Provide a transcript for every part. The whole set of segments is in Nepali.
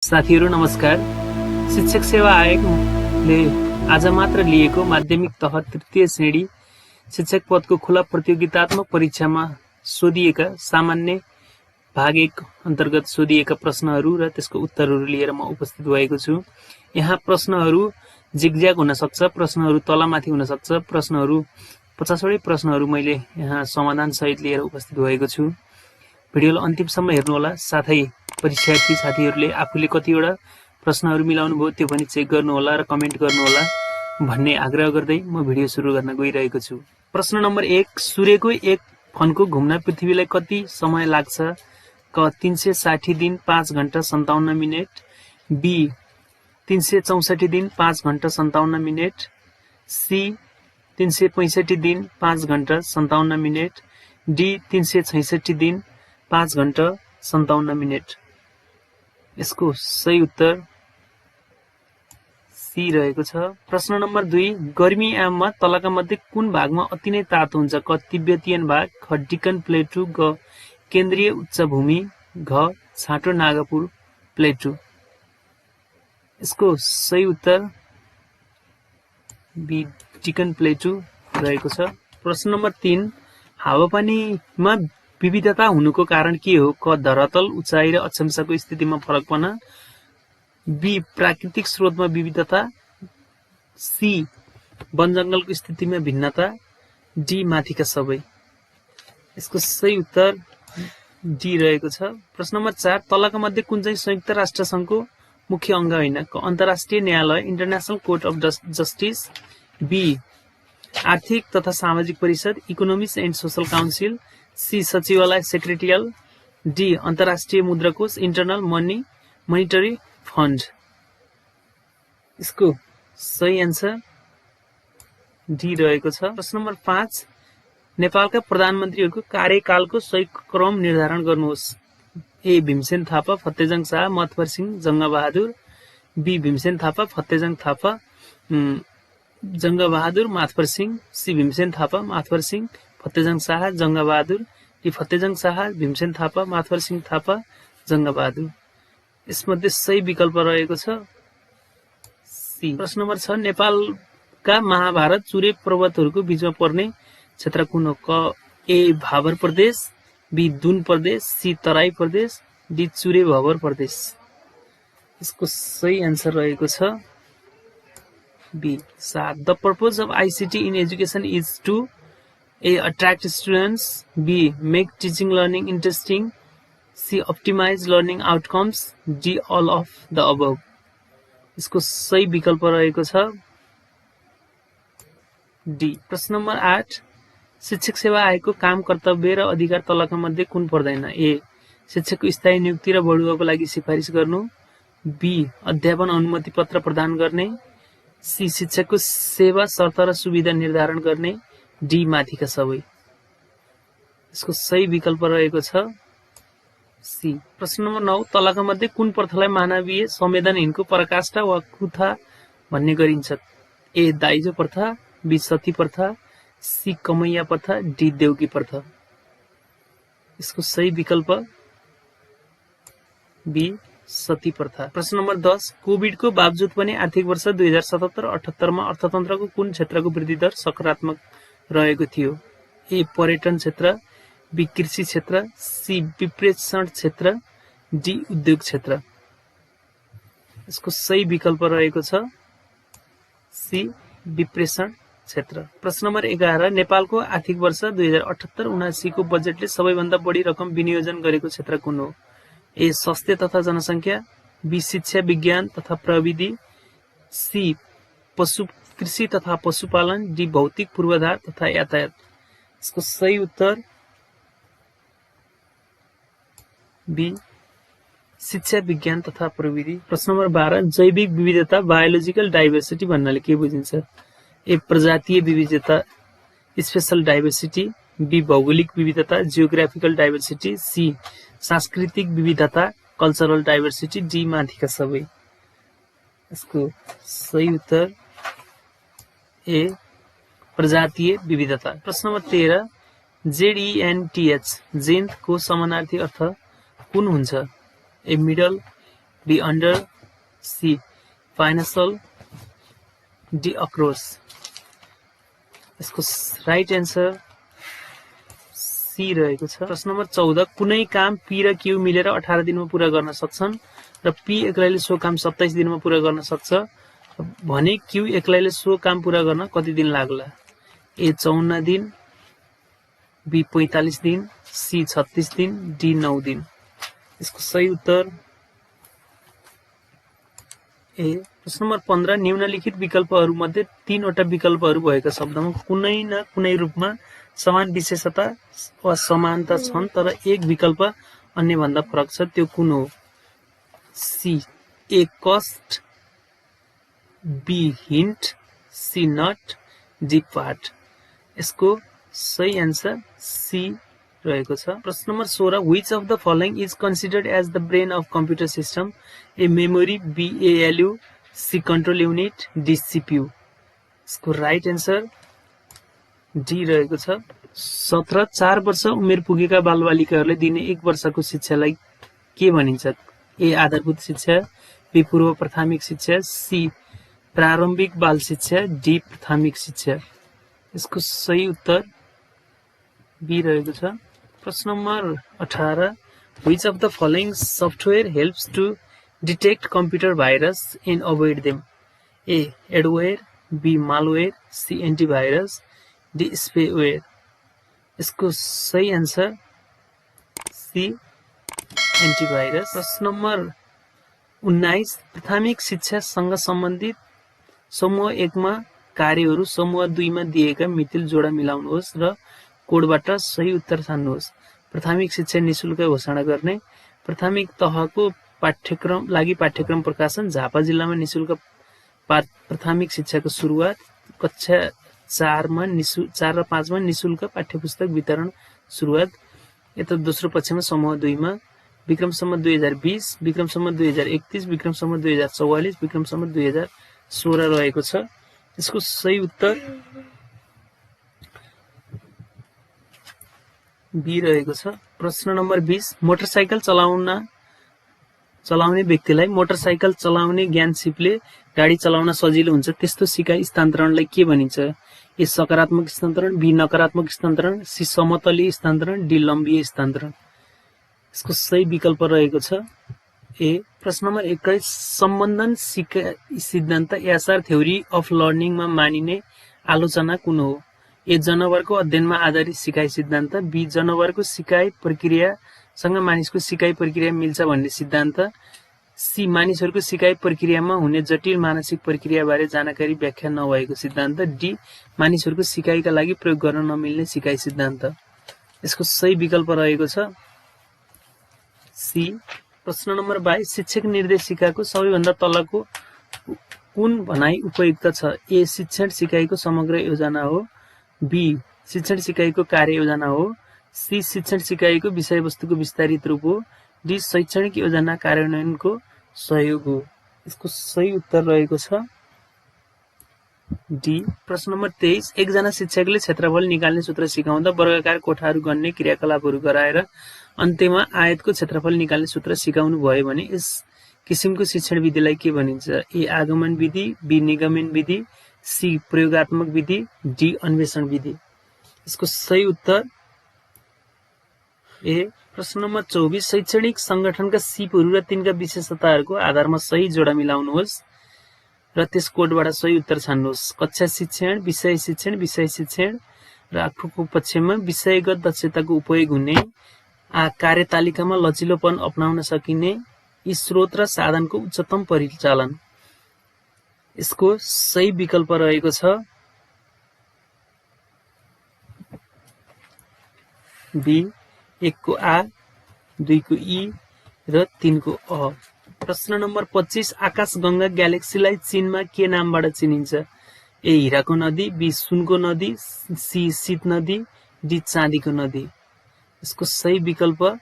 साथीहरू नमस्कार। शिक्षक सेवा आयोगले आज मात्र लिएको माध्यमिक तह तृतीय श्रेणी शिक्षक पदको खुला प्रतियोगितात्मक परीक्षामा सोधिएका सामान्य भाग 1 अन्तर्गत सोधिएका प्रश्नहरू र त्यसको उत्तरहरू लिएर म उपस्थित भएको छु। यहाँ प्रश्नहरू जिगज्याग हुन सक्छ, प्रश्नहरू तलमाथि हुन सक्छ, प्रश्नहरू 50 वटै प्रश्नहरू मैले यहाँ समाधान सहित लिएर उपस्थित भएको छु। भिडियोलाई अन्तिमसम्म हेर्नुहोला। साथै परीक्षार्थी साथीहरूले आफूले कतिवटा प्रश्नहरू मिलाउनु भयो त्यो पनि चेक गर्नुहोला र कमेन्ट गर्नुहोला भन्ने आग्रह गर्दै म भिडियो सुरु गर्न गइरहेको छु। प्रश्न नम्बर 1, सूर्यको एक फनको घुम्न पृथ्वीलाई कति समय लाग्छ? क 360 दिन 5 घण्टा 57 मिनेट, बी 364 दिन 5 घण्टा 57 मिनेट, सी 365 दिन 5 घण्टा 57 मिनेट, डी 366 दिन 5 घण्टा 57 मिनेट। यसको सही उत्तर सी रहेको छ। प्रश्न नम्बर 2, गर्मी याममा तलका मध्ये कुन भागमा अति नै तातो हुन्छ? क तिब्बतियन भाग, ख डिकन प्लेटु, ग केन्द्रीय उच्चभूमि, घ छाँटो नागपुर प्लेटु। यसको सही उत्तर बी डिकन प्लेटु रहेको छ। प्रश्न नम्बर 3, हावापानीमा विविधता हुनुको कारण के हो? क धरातल, उचाइ र अक्षांशको स्थितिमा फरकपना, बी प्राकृतिक स्रोतमा विविधता, सी वनजङ्गलको स्थितिमा भिन्नता, डी माथिका सबै। यसको सही उत्तर डी रहेको छ। प्रश्न नम्बर 4, तलका मध्ये कुन चाहिँ संयुक्त राष्ट्र संघको मुख्य अङ्ग होइन? क अन्तर्राष्ट्रिय न्यायालय, international court of justice, B आर्थिक तथा सामाजिक परिषद, economics and social council, C सचिवालय सेक्रेटरियल, डी अन्तर्राष्ट्रिय मुद्राकोष, इन्टरनल मनिटरी फन्ड। यसको सही आन्सर डी रहेको छ। प्रश्न नम्बर 5, नेपालका प्रधानमन्त्रीहरूको कार्यकालको सही क्रम निर्धारण गर्नुहोस्। A Bhimsen Thapa, Fatejang Shah, Matwar Singh, Jangbahadur, B Bhimsen Thapa, Fatejang Thapa, Jangbahadur, Mathwar Singh, C Bhimsen Thapa, Mathwar Singh, Fatejang Shah, Jangbahadur, D Fatejang Shah, Bhimsen Thapa, Mathwar Singh Thapa, Jangbahadur. यसमध्ये सही विकल्प रहेको छ सी। प्रश्न नम्बर 6, नेपालका महाभारत चुरे पर्वतहरूको बीचमा पर्ने क्षेत्र कुन हो? क ए भाबर प्रदेश, बी दुन प्रदेश, सी तराई प्रदेश, डी चुरे भाबर प्रदेश। यसको सही आन्सर रहेको छ B 7। The purpose of ICT in education is to A. Attract students, B. Make teaching learning interesting, C. Optimize learning outcomes, D. All of the above। इसको सही विकल्प रहेको छ डी। प्रश्न नम्बर 8, शिक्षक सेवा आयोगको काम, कर्तव्य र अधिकार तलका मध्ये कुन पर्दैन? ए शिक्षकको स्थायी नियुक्ति र बढुवाको लागि सिफारिस गर्नु, बी अध्यापन अनुमति पत्र प्रदान गर्ने, सी शिक्षकको सेवा शर्त र सुविधा निर्धारण गर्ने, डी माथिका सबै। यसको सही विकल्प रहेको छ सी। प्रश्न नम्बर 9, तलका मध्ये कुन प्रथालाई मानवीय संवेदनहीनको पराकाष्ठा वा कुथा भन्ने गरिन्छ? ए दाइजो प्रथा, बी सती प्रथा, सी कमैया प्रथा, डी देउकी प्रथा। यसको सही विकल्प बी सती प्रथा। प्रश्न नम्बर 10, कोभिडको बावजुद पनि आर्थिक वर्ष 2077-78 मा अर्थतन्त्रको कुन क्षेत्रको वृद्धि दर सकारात्मक रहेको थियो? ए पर्यटन क्षेत्र, बी कृषि क्षेत्र, सी विप्रेषण क्षेत्र, डी उद्योग क्षेत्र। यसको सही विकल्प रहेको छ सी विप्रेषण क्षेत्र। प्रश्न नम्बर 11, नेपालको आर्थिक वर्ष 2078-79 को बजेटले सबैभन्दा बढी रकम विनियोजन गरेको क्षेत्र कुन हो? ए स्वास्थ्य तथा जनसङ्ख्या, बी शिक्षा विज्ञान तथा प्रविधि, सी कृषि तथा पशुपालन, डी भौतिक पूर्वाधार तथा यातायात। इसको सही उत्तर बी शिक्षा विज्ञान तथा प्रविधि। प्रश्न नम्बर 12, जैविक विविधता, बायोलोजिकल डाइभर्सिटी भन्नाले के बुझिन्छ? ए प्रजातीय विविधता, स्पेशल डाइभर्सिटी, बी भौगोलिक विविधता, जियोग्राफिकल डाइभर्सिटी, सी सांस्कृतिक विविधता, कल्चरल डाइभर्सिटी, डी माथिका सबै। यसको सही उत्तर ए प्रजातीय विविधता। प्रश्न नम्बर 13, जेडईएनटीएच जेन्थ को समानार्थी अर्थ कुन हुन्छ? A middle, B under, C financial, D across. यसको राइट एन्सर सी रहेको छ। प्रश्न नम्बर 14 कुनै काम पी र क्यू मिलेर 18 दिनमा पूरा गर्न सक्छन् र पी एक्लैले सो काम 27 दिनमा पूरा गर्न सक्छ भने क्यू एक्लैले सो काम पूरा गर्न कति दिन लाग्ला? ए 54 दिन, बी 45 दिन, सी 36 दिन, डी 9 दिन। यसको सही उत्तर ए। प्रश्न नम्बर 15 निम्नलिखित विकल्पहरूमध्ये 3 वटा विकल्पहरू भएका शब्दमा कुनै न कुनै रूपमा समान विशेषता वा समानता छन् तर एक विकल्प अन्य भन्दा फरक छ, त्यो कुन हो? C A cost, B hint, C nut, D part. यसको सही एन्सर सी रहेको छ। प्रश्न नम्बर 16 which of the following is considered as the brain of computer system? A memory, B ALU, C control unit, D CPU. यसको राइट एन्सर डी रहेको छ। 17 4 वर्ष उमेर पुगेका बालबालिकाहरूले दिने 1 वर्षको शिक्षालाई के भनिन्छ? ए आधारभूत शिक्षा, बी पूर्व प्राथमिक शिक्षा, सी प्रारम्भिक बाल शिक्षा, डी प्राथमिक शिक्षा। यसको सही उत्तर बी रहेको छ। प्रश्न number 18 which of the following software helps to detect computer virus and avoid them? A adware, B malware, C antivirus, D spyware. यसको सही एन्सर सी एन्टिभाइरस। प्रश्न नम्बर 19 प्राथमिक शिक्षासँग सम्बन्धित समूह 1 मा कार्यहरू समूह 2 मा दिएका मितिल जोडा मिलाउनुहोस् र कोडबाट सही उत्तर छान्नुहोस्। प्राथमिक शिक्षा निशुल्क घोषणा गर्ने, प्राथमिक तहको पाठ्यक्रम प्रकाशन, झापा जिल्लामा निशुल्क प्राथमिक शिक्षाको सुरुवात, कक्षा 4 र 5 मा निशुल्क पाठ्यपुस्तक वितरण सुरुवात। यता दोस्रो पक्षमा समूह 2 मा विक्रम सम्वत 2020, विक्रम सम्वत 2031, विक्रम सम्वत 2044, विक्रम सम्वत 2016 रहेको छ। यसको सही उत्तर बी रहेको छ। प्रश्न नम्बर 20 मोटरसाइकल चलाउने व्यक्तिलाई मोटरसाइकल चलाउने ज्ञान सिपले गाडी चलाउन सजिलो हुन्छ, त्यस्तो सिकाइ स्थानान्तरणलाई के भनिन्छ? ए सकारात्मक स्थानान्तरण, बी नकारात्मक स्थानान्तरण, सी समतलीय स्थानान्तरण, डी लम्बीय स्थानान्तरण। यसको सही विकल्प रहेको छ ए। प्रश्न नम्बर 21 सम्बन्धन सिद्धान्त एसआर थ्योरी अफ लर्निङमा मानिने आलोचना कुन हो? ए जनावरको अध्ययनमा आधारित सिकाइ सिद्धान्त, बी जनावरको सिकाइ प्रक्रियासँग मानिसको सिकाइ प्रक्रिया मिल्छ भन्ने सिद्धान्त, सी मानिसहरूको सिकाइ प्रक्रियामा हुने जटिल मानसिक प्रक्रियाबारे जानकारी व्याख्या नभएको सिद्धान्त, डी मानिसहरूको सिकाइका लागि प्रयोग गर्न नमिल्ने सिकाइ सिद्धान्त। यसको सही विकल्प रहेको छ सी। प्रश्न नम्बर 22 शिक्षक निर्देशिकाको सबैभन्दा तलको कुन भनाइ उपयुक्त छ? ए शिक्षण सिकाइको समग्र योजना हो, बी शिक्षण सिकाइको कार्य योजना हो, सी शिक्षण सिकाइको विषयवस्तुको विस्तारित रूप हो, डी शैक्षणिक योजना कार्यान्वयनको सहयोग हो। यसको सही उत्तर रहेको छ डी। प्रश्न नम्बर 23 एकजना शिक्षकले क्षेत्रफल निकाल्ने सूत्र सिकाउँदा वर्गाकार कोठाहरू गन्ने क्रियाकलापहरू गराएर अन्त्यमा आयतको क्षेत्रफल निकाल्ने सूत्र सिकाउनु भयो भने यस किसिमको शिक्षण विधिलाई के भनिन्छ? ए आगमन विधि, बी निगमन विधि, सी प्रयोगात्मक विधि, डी अन्वेषण विधि। यसको सही उत्तर ए। प्रश्न नम्बर 24 शैक्षणिक संगठनका सिपहरू र तिनका विशेषताहरूको आधारमा सही जोडा मिलाउनुहोस् र त्यस कोडबाट सही उत्तर छान्नुहोस्। कक्षा शिक्षण, विषय शिक्षण र अर्को पक्षमा विषयगत दक्षताको उपयोग हुने, कार्यतालिकामा लचिलोपन अपनाउन सकिने, यी स्रोत र साधनको उच्चतम परिचालन। यसको सही विकल्प रहेको छ बी 1 को आ, 2 को ई र 3 को अ। प्रश्न नम्बर 25 आकाशगंगा ग्यालेक्सीलाई चीनमा के नामबाट चिनिन्छ? ए हिराको नदी, बी सुनको नदी, सी शीत नदी, डी चाँदीको नदी। यसको सही विकल्प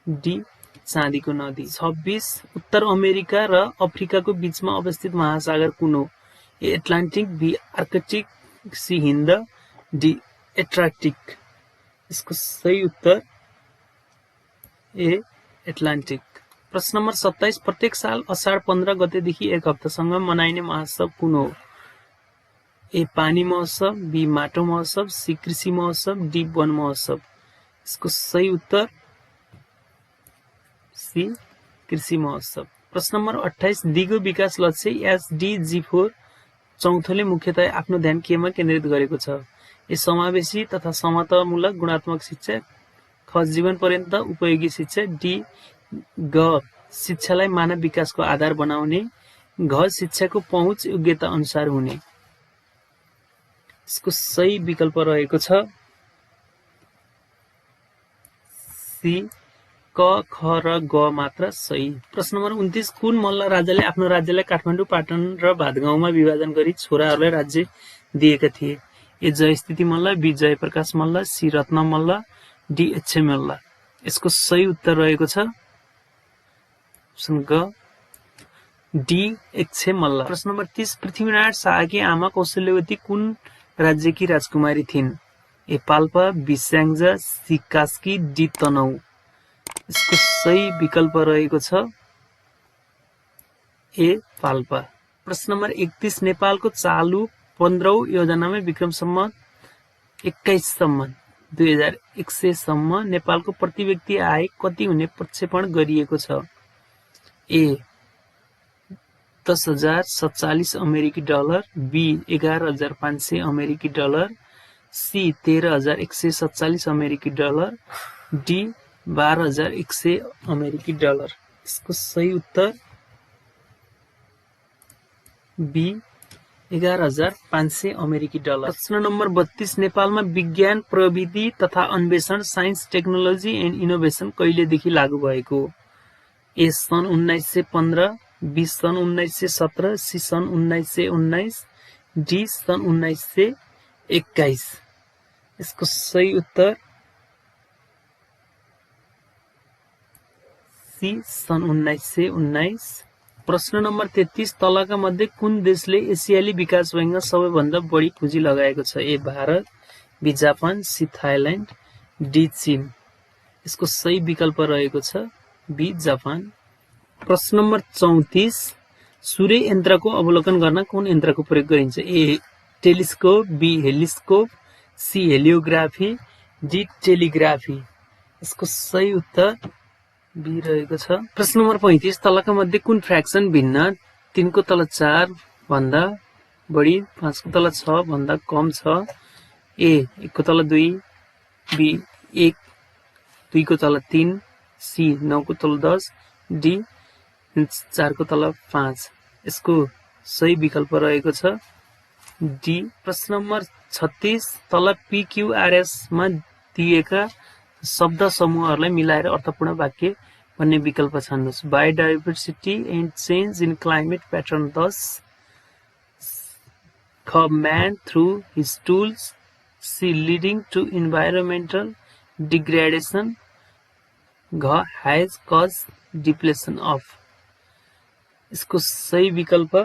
डी चाँदीको नदी। 26 उत्तर अमेरिका र अफ्रिकाको बीचमा अवस्थित महासागर कुन हो? A Atlantic, B Arctic, C Hind, D Atlantic. यसको सही उत्तर ए एटलान्टिक। प्रश्न नम्बर 27 प्रत्येक साल असाढ 15 गतेदेखि एक हप्तासम्म मनाइने महोत्सव कुन हो? ए पानी महोत्सव, बी माटो महोत्सव, सी कृषि महोत्सव, डी वन महोत्सव। इसको सही उत्तर सी कृषि महोत्सव। प्रश्न नम्बर 28 दिगो विकास लक्ष्य SDG4 चौथोले मुख्यतया आफ्नो ध्यान केमा केन्द्रित गरेको छ? ए समावेशी तथा समतामूलक गुणात्मक शिक्षा, ख जीवन पर्यन्त उपयोगी शिक्षा, डी ग शिक्षालाई मानव विकासको आधार बनाउने, घ शिक्षाको पहुँच योग्यता अनुसार हुने। यसको सही विकल्प रहेको छ सी क ख र ग मात्र सही। प्रश्न नम्बर 29 कुन मल्ल राजाले आफ्नो राज्यलाई काठमाडौँ, पाटन र भातगाउँमा विभाजन गरी छोराहरूलाई राज्य दिएका थिए? A Jayasthiti Malla, B Jayaprakash Malla, C Ratna Malla, D एच मल्ल। यसको सही उत्तर रहेको छ ग डी एच मल्ल। प्रश्न नम्बर 30 पृथ्वीनारायण शाहकी आमा कौशल्यवती कुन राज्यकी राजकुमारी थिइन्? A Palpa, B Syangja, C Kaski, D Tanahun. यसको सही विकल्प रहेको छ ए पाल्पा। प्रश्न नम्बर 31 नेपालको चालु 15औं योजनामा विक्रम सम्वत 21 सम्म 2100 सम्म नेपालको प्रति व्यक्ति आय कति हुने प्रक्षेपण गरिएको छ? ए 10,047 अमेरिकी डलर, बी 11,500 अमेरिकी डलर, सी 13,147 अमेरिकी डलर, डी 12,100 अमेरिकी डलर। इसको सही उत्तर बी 11,500 अमेरिकी डलर। प्रश्न नम्बर 32 नेपालमा विज्ञान प्रविधि तथा अन्वेषण साइन्स टेक्नोलोजी एन्ड इनोभेसन कहिलेदेखि लागू भएको? ए सन् 1915, बी सन् 1917, सी सन् 1919, डी सन् 1921। यसको सही उत्तर सी सन् 1919। प्रश्न नम्बर 33 तलका मध्ये कुन देशले एसियाली विकास बैंकमा सबैभन्दा बढी पुँजी लगाएको छ? A Bharat, B Japan, C Thailand, D China. यसको सही विकल्प रहेको छ बी जापान। प्रश्न नम्बर 34 सूर्य यन्त्रको अवलोकन गर्न कुन यन्त्रको प्रयोग गरिन्छ? A telescope, B helioscope, C heliography, D telegraphy. यसको सही उत्तर बी रहेको छ। प्रश्न नम्बर 35 तलका मध्ये कुन फ्र्याक्सन भिन्न 3 को तल 4 भन्दा बढी 5 को तल 6 भन्दा कम छ? ए 1 को तल 2, बी 1 2 को तल 3, सी 9 को तल 10, डी 4 को तल 5। यसको सही विकल्प रहेको छ डी। प्रश्न नम्बर 36 तल PQRS मा दिएका शब्द समूहहरूलाई मिलाएर अर्थपूर्ण वाक्य भन्ने विकल्प छान्नुहोस्। Biodiversity and change in climate pattern 10, ख man through his tools, C leading to environmental degradation, घ हैज कज डिप्लेसन अफ। यसको सही विकल्प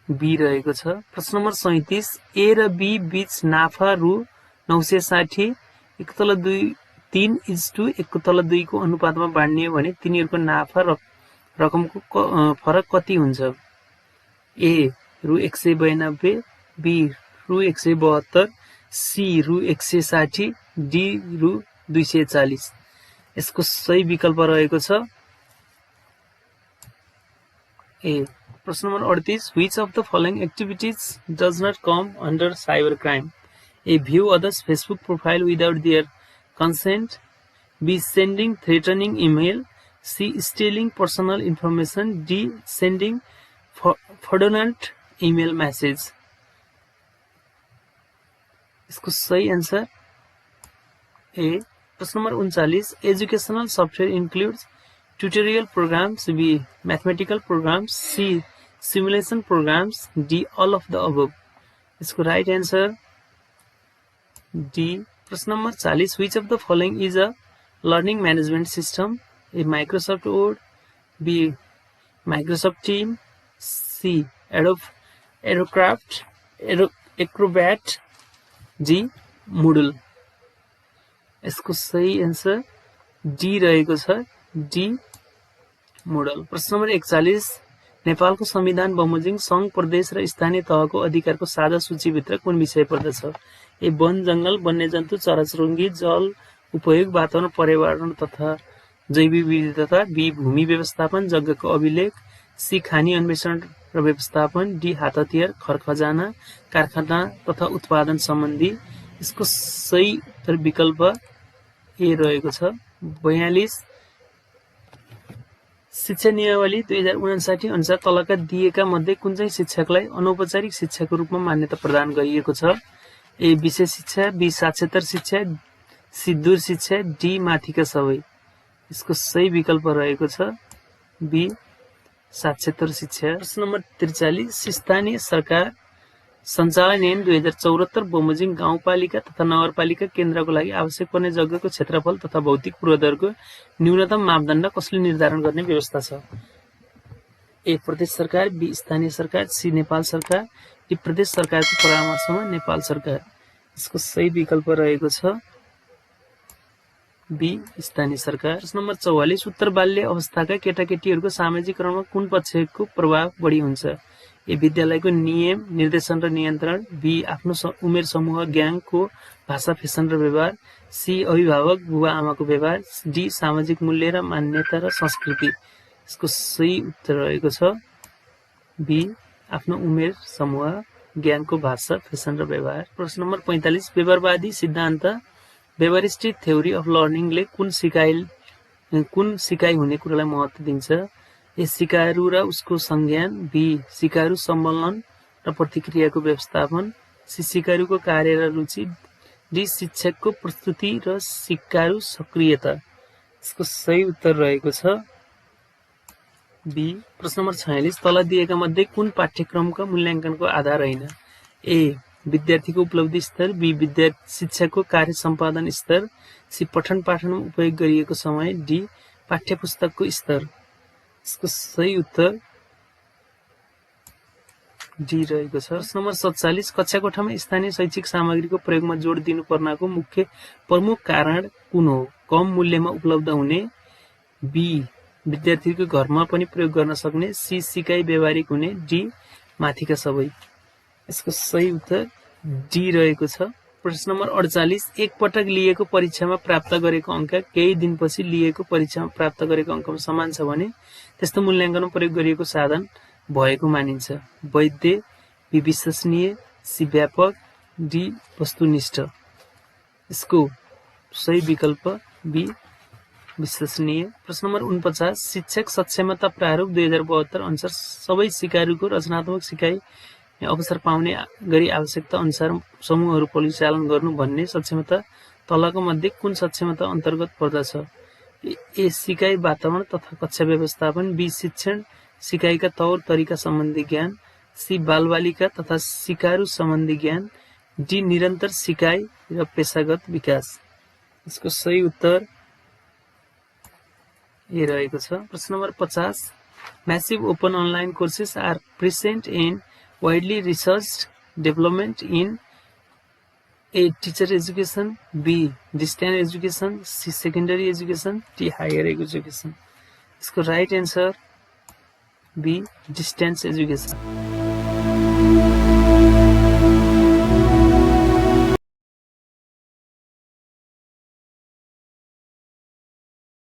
बी रहेको छ। प्रश्न नम्बर 37 ए र बी बीच नाफा रु 960 1 तल 3:1 1 तल 2 को अनुपातमा बाँड्ने भने तिनीहरूको नाफा रकमको फरक कति हुन्छ? ए रु 192, बी रु 172, सी रु 160, डी रु 240। यसको सही विकल्प रहेको छ ए। प्रश्न number 38 which of the following activities does not come under cyber crime? A view others Facebook profile without their consent, B sending threatening email, C stealing personal information, D sending fraudulent email message। इसको सही आंसर ए। प्रश्न number 39 educational software includes tutorial programs, B mathematical programs, C simulation programs, D all of the above। इसको राइट आंसर डी। प्रश्न number 40 which of the following is a learning management system? A Microsoft Word, B Microsoft Team, C Aerocraft, Acrobat, G Moodle। यसको सही एन्सर डी रहेको छ, डी मोडल। प्रश्न नम्बर 41 नेपालको संविधान बमोजिम संघ प्रदेश र स्थानीय तहको अधिकारको साझा सूचीभित्र कुन विषय पर्दछ? ए वन जंगल, वन्यजन्तु, चराचुरुङ्गी, जल उपयोग, वातावरण पर्यावरण तथा जैव विविधता, बी भूमि व्यवस्थापन, जग्गाको अभिलेख, सी खानी अन्वेषण र व्यवस्थापन, डी हात हतियार, खरखजाना, कारखाना तथा उत्पादन सम्बन्धी। यसको सही उत्तर विकल्प ए रहेको छ, 42। शिक्षा नियमावली 2059 अनुसार तलका दिएका मध्ये कुन चाहिँ शिक्षकलाई अनौपचारिक शिक्षाको रूपमा मान्यता प्रदान गरिएको छ? ए विषय शिक्षा, बी साक्षरता शिक्षा, सी दूर शिक्षा, डी माथिका सबै। यसको सही विकल्प रहेको छ बी साक्षरता शिक्षा। प्रश्न नम्बर 43 स्थानीय सरकार सञ्चालन ऐन 2074 बमोजिम गाउँपालिका तथा नगरपालिका केन्द्रको लागि आवश्यक पर्ने जग्गाको क्षेत्रफल तथा भौतिक पूर्वाधारको न्यूनतम मापदण्ड कसले निर्धारण गर्ने व्यवस्था छ? ए प्रदेश सरकार, बी स्थानीय सरकार, सी नेपाल सरकार, डी प्रदेश सरकारको परामर्शमा नेपाल सरकार। यसको सही विकल्प रहेको छ बी स्थानीय सरकार। प्रश्न नम्बर 44 उत्तर बाल्य अवस्थाका केटाकेटीहरूको सामाजिकरणमा कुन पक्षको प्रभाव बढी हुन्छ? ए विद्यालयको नियम, निर्देशन र नियन्त्रण, बी आफ्नो उमेर समूह ग्याङको भाषा, फेसन र व्यवहार, सी अभिभावक बुबा आमाको व्यवहार, डी सामाजिक मूल्य र मान्यता र संस्कृति। यसको सही उत्तर रहेको छ बी आफ्नो उमेर समूह ग्याङको भाषा, फेसन र व्यवहार। प्रश्न नम्बर 45 व्यवहारवादी सिद्धान्त व्यवहारिस्टिक थ्योरी अफ लर्निङले कुन सिकाइ हुने कुरालाई महत्त्व दिन्छ? ए सिकारू र उसको संज्ञान, बी सिकारू सम्मेलन र प्रतिक्रियाको व्यवस्थापन, सी सिकारूको कार्य र रुचि, डी शिक्षकको प्रस्तुति र सिकारू सक्रियता। यसको सही उत्तर रहेको छ बी। प्रश्न नम्बर 46 तल दिएका मध्ये कुन पाठ्यक्रमका मूल्याङ्कनको आधार होइन? ए विद्यार्थीको उपलब्धि स्तर, बी शिक्षकको कार्य सम्पादन स्तर, सी पठन पाठनमा उपयोग गरिएको समय, डी पाठ्यपुस्तकको स्तर। यसको सही उत्तर डी रहेको छ। प्रश्न नम्बर 47 कक्षा कोठामा स्थानीय शैक्षिक सामग्रीको प्रयोगमा जोड दिनुपर्नको प्रमुख कारण कुन हो? कम मूल्यमा उपलब्ध हुने, बी विद्यार्थीको घरमा पनि प्रयोग गर्न सक्ने, सी सिकाइ व्यावहारिक हुने, डी माथिका सबै। यसको सही उत्तर डी रहेको छ। प्रश्न नम्बर 48 एक पटक लिएको परीक्षामा प्राप्त गरेको अङ्क केही दिनपछि लिएको परीक्षामा प्राप्त गरेको अङ्कमा समान छ भने त्यस्तो मूल्याङ्कनमा प्रयोग गरिएको साधन भएको मानिन्छ? वैध, बी विश्वसनीय, सी व्यापक, डी वस्तुनिष्ठ। यसको सही विकल्प बी विश्वसनीय। प्रश्न नम्बर 49 शिक्षक सक्षमता प्रारूप 2072 अनुसार सबै सिकारूको रचनात्मक सिकाइ अवसर पाउने गरी आवश्यकता अनुसार समूहहरू परिचालन गर्नु भन्ने सक्षमता तलको मध्ये कुन सक्षमता अन्तर्गत पर्दछ? ए सिकाइ वातावरण तथा कक्षा व्यवस्थापन, बी शिक्षण सिकाइका तौर तरिका सम्बन्धी ज्ञान, सी बालबालिका तथा सिकारू सम्बन्धी ज्ञान, डी निरन्तर सिकाइ र पेशागत विकास। यसको सही उत्तर ए रहेको छ। प्रश्न नम्बर 50 massive open online courses are present in widely researched development in A. Teacher education, B. Distance education, C. Secondary education, D. Higher education. इसको right answer B. Distance education।